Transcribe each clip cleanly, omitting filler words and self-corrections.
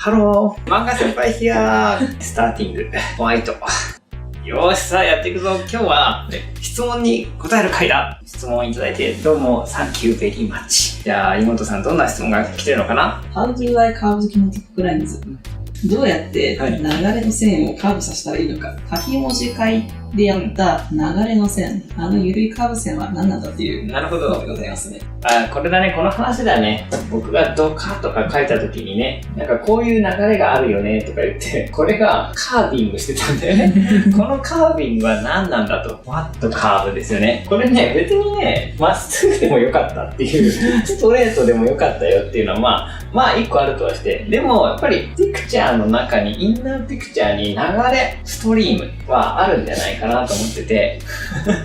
ハロー、漫画先輩ヒアー。スターティング、ホワイト。よーし、さあやっていくぞ。今日は、質問に答える回だ。質問をいただいて、どうも、サンキューベリーマッチ。じゃあ、妹さん、どんな質問が来てるのかな？ How do I curve the kinetic lines? どうやって流れの線をカーブさせたらいいのか。書き文字会でやった流れの線、緩いカーブ線は何なんだっていう。なるほど。でございますね。これだね、この話だね。僕がドカとか書いた時にね、なんかこういう流れがあるよねとか言って、これがカービングしてたんだよね。このカービングは何なんだと。What カーブですよね。これね、別にね、まっすぐでもよかったっていう、ストレートでもよかったよっていうのはまあ一個あるとはして、でもやっぱりピクチャーの中に、インナーピクチャーに流れ、ストリームはあるんじゃないかなと思ってて、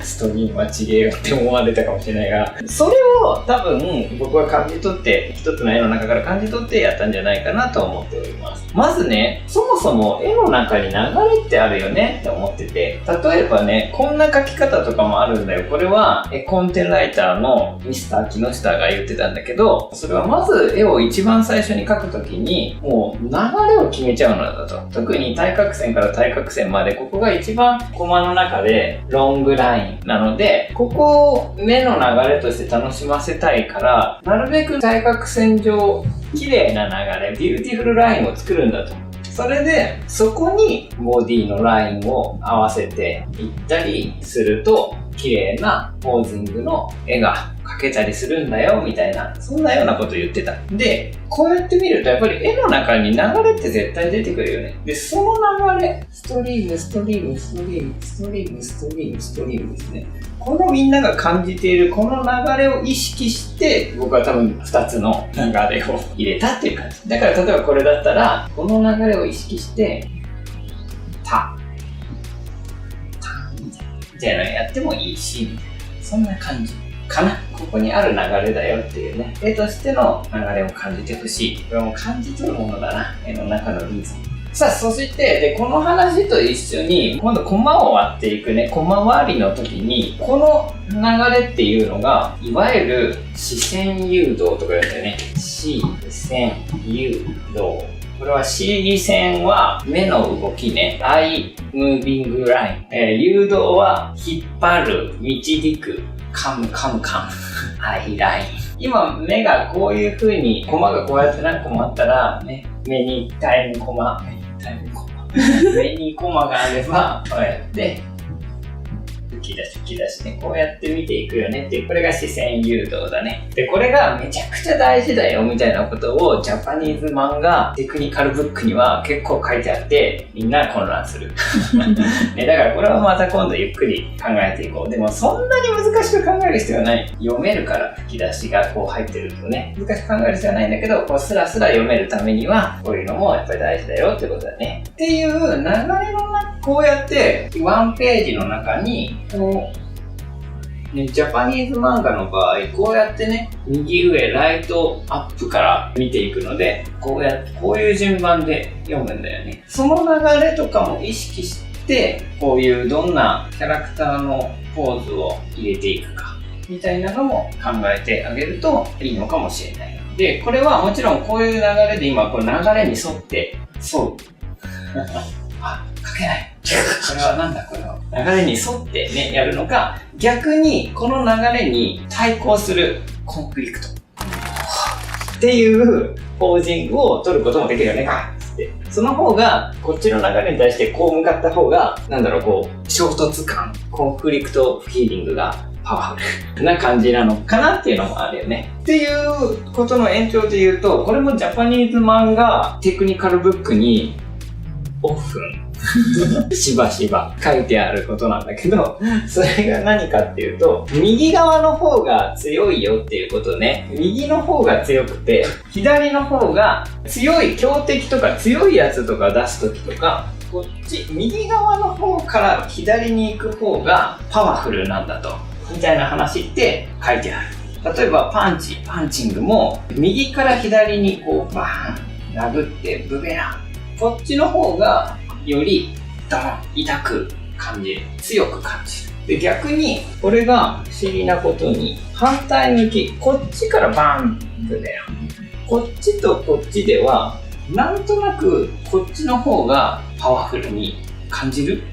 ストリームはちげえよって思われたかもしれないが、それを多分僕は感じ取って、一つの絵の中から感じ取ってやったんじゃないかなと思っております。まずね、そもそも絵の中に流れってあるよねって思ってて、例えばね、こんな描き方とかもあるんだよ。これは絵コンテライターのミスター木下が言ってたんだけど、それはまず絵を一番最初に描くときに、もう流れを決めちゃうのだと。特に対角線から対角線まで、ここが一番コマの中でロングラインなので、ここを目の流れとして楽しませたいから、なるべく対角線上、綺麗な流れ、ビューティフルラインを作るんだと。それで、そこにボディのラインを合わせていったりすると、綺麗なポージングの絵が描けたりするんだよ、みたいな、そんなようなことを言ってた。で、こうやって見ると、やっぱり絵の中に流れって絶対出てくるよね。で、その流れ、ストリーム、ストリーム、ストリーム、ストリーム、ストリーム、ストリームですね。このみんなが感じているこの流れを意識して、僕は多分2つの流れを入れたっていう感じ。だから例えばこれだったら、この流れを意識して、タみたいなのやってもいいし、そんな感じかな。ここにある流れだよっていうね。絵としての流れを感じてほしい。これはもう感じ取るものだな。絵の中のリズム。さあ、そして、で、この話と一緒に、今度コマを割っていくね、コマ割りの時に、この流れっていうのが、いわゆる視線誘導とか言うんだよね。視線誘導。これは視線は目の動きね。アイムービングライン。誘導は引っ張る、導く、カム。アイライン。今、目がこういう風に、コマがこうやって何個もあったら、ね、目にタイムコマ。目にコマがあれば、こうやって、吹き出しね、こうやって見ていくよねっていう、これが視線誘導だね。で、これがめちゃくちゃ大事だよみたいなことをジャパニーズ漫画テクニカルブックには結構書いてあって、みんな混乱する。ね、だからこれはまた今度ゆっくり考えていこう。でもそんなに難しく考える必要はない。読めるから吹き出しがこう入ってるとね、難しく考える必要はないんだけど、こうスラスラ読めるためには、こういうのもやっぱり大事だよってことだね。っていう流れの中、こうやってワンページの中に、こう、ね、ジャパニーズ漫画の場合、こうやってね、右上ライトアップから見ていくので、こういう順番で読むんだよね。その流れとかも意識して、こういうどんなキャラクターのポーズを入れていくか、みたいなのも考えてあげるといいのかもしれない。で、これはもちろんこういう流れで今、この流れに沿って、あ、書けない。これはなんだこれは。流れに沿ってね、やるのか、逆にこの流れに対抗するコンフリクト。っていうポージングを取ることもできるよね。その方が、こっちの流れに対してこう向かった方が、衝突感、コンフリクトフィーリングがパワフルな感じなのかなっていうのもあるよね。っていうことの延長で言うと、これもジャパニーズ漫画テクニカルブックにオフンしばしば書いてあることなんだけど、それが何かっていうと、右側の方が強いよっていうことね。右の方が強くて、左の方が強い強敵とか強いやつとか出すときとか、こっち、右側の方から左に行く方がパワフルなんだと。みたいな話って書いてある。例えばパンチングも、右から左にこうバーン殴ってブベラン。こっちの方がより痛く感じる、強く感じる。で、逆にこれが不思議なことに反対向き、こっちからバンブベラン、こっちとこっちではなんとなくこっちの方がパワフルに感じる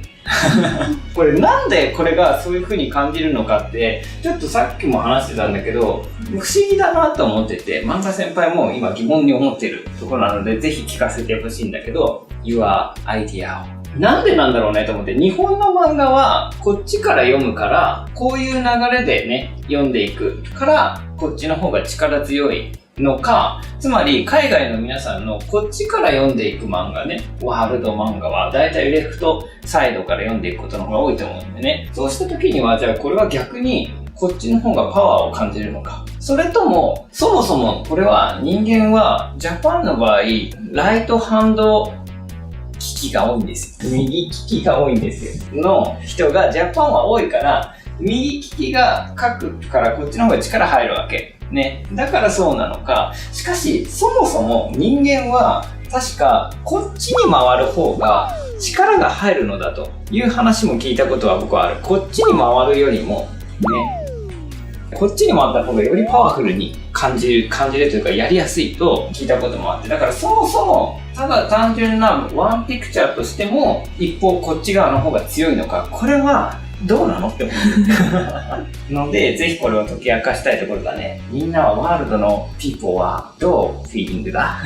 これなんでこれがそういう風に感じるのかってちょっとさっきも話してたんだけど不思議だなと思ってて、漫画先輩も今疑問に思ってるところなのでぜひ聞かせてほしいんだけど、 Your idea をなんでなんだろうねと思って。日本の漫画はこっちから読むからこういう流れでね読んでいくからこっちの方が力強いのか、つまり海外の皆さんのこっちから読んでいく漫画ね、ワールド漫画はだいたいレフトサイドから読んでいくことの方が多いと思うんでね。そうした時にはじゃあこれは逆にこっちの方がパワーを感じるのか、それともそもそもこれは人間はジャパンの場合ライトハンド利きが多いんですよ。右利きが多いんですよの人がジャパンは多いから右利きが書くからこっちの方が力入るわけね。だからそうなのか。しかしそもそも人間は確かこっちに回る方が力が入るのだという話も聞いたことは僕はある。こっちに回るよりもね、こっちに回った方がよりパワフルに感じるというかやりやすいと聞いたこともあって、だからそもそもただ単純なワンピクチャーとしても一方こっち側の方が強いのか、これはどうなのって思うので、ぜひこれを解き明かしたいところだね。みんなはワールドのピーポーはどうフィーリングだ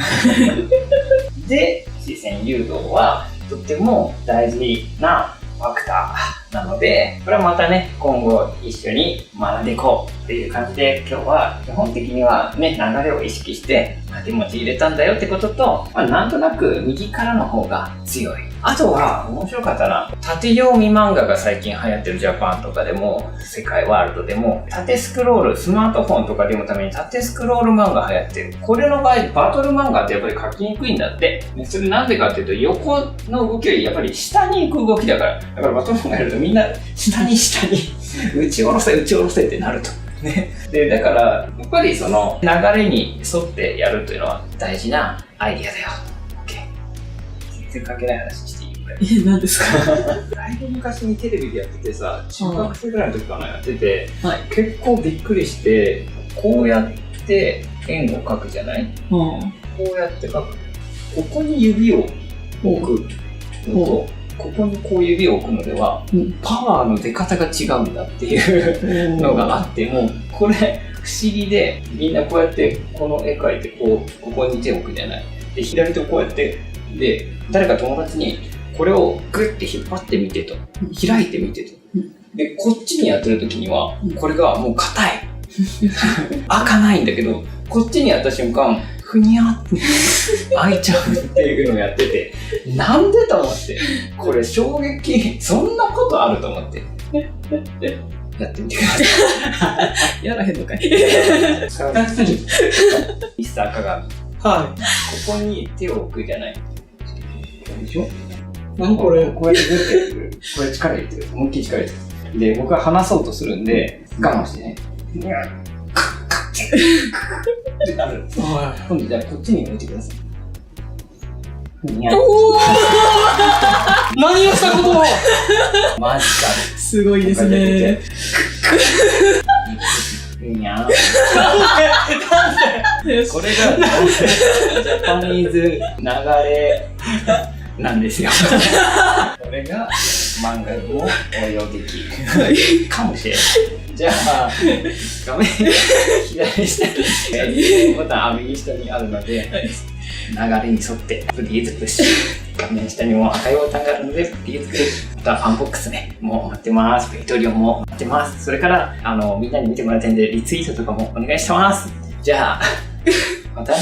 で、視線誘導はとっても大事なファクターなので、これはまたね、今後一緒に学んでいこうっていう感じで、今日は基本的にはね、流れを意識して掛け持ち入れたんだよってことと、なんとなく右からの方が強い。あとは面白かったな、縦読み漫画が最近流行ってるジャパンとかでも世界ワールドでも縦スクロール、スマートフォンとかで読むために縦スクロール漫画流行ってる。これの場合バトル漫画ってやっぱり書きにくいんだって。それなんでかっていうと、横の動きよりやっぱり下に行く動きだから。だからバトル漫画やるとみんな下に打ち下ろせってなるとね。でだからやっぱりその流れに沿ってやるというのは大事なアイディアだよ。 OK。 全然関係ない話していい？これ何ですか？だいぶ昔にテレビでやっててさ、中学生ぐらいの時かな、やってて、はい、結構びっくりして、こうやって円を描くじゃない？こうやって描く。ここに指を置くのと、ここにこう指を置くのでは、パワーの出方が違うんだっていうのがあって、もうこれ不思議で、みんなこうやってこの絵描いてここに手を置くじゃない。で左手をこうやって、で誰か友達にこれをグッて引っ張ってみてと、開いてみてと。でこっちにやってる時にはこれがもう硬い開かないんだけど、こっちにやった瞬間ふにゃって開いちゃうっていうのをやってて、なんでと思って、これ衝撃、そんなことあると思ってやってみてください。やらへんのかい。ミスター鏡、はい、ここに手を置くじゃないでしょ。何これ？こうやってグッてやってくる。これ力入れてる。思いっきり力入れてる。で、僕は離そうとするんで、我慢してね。ってなる。今度じゃあこっちに置いてください。おー何をしたことをマジか。すごいですね。にゃー。これがジャパニーズ流れなんですよ。これが漫画にも応用できるかもしれない。じゃあ画面左下にボタン右下にあるので、流れに沿ってプリーズプッシュ。画面下にも赤いボタンがあるのでプリーズプッシュ。またファンボックスね、もう待ってます。ペイトリオンも待ってます。それからみんなに見てもらいたいんでリツイートとかもお願いしてます。じゃあまたね。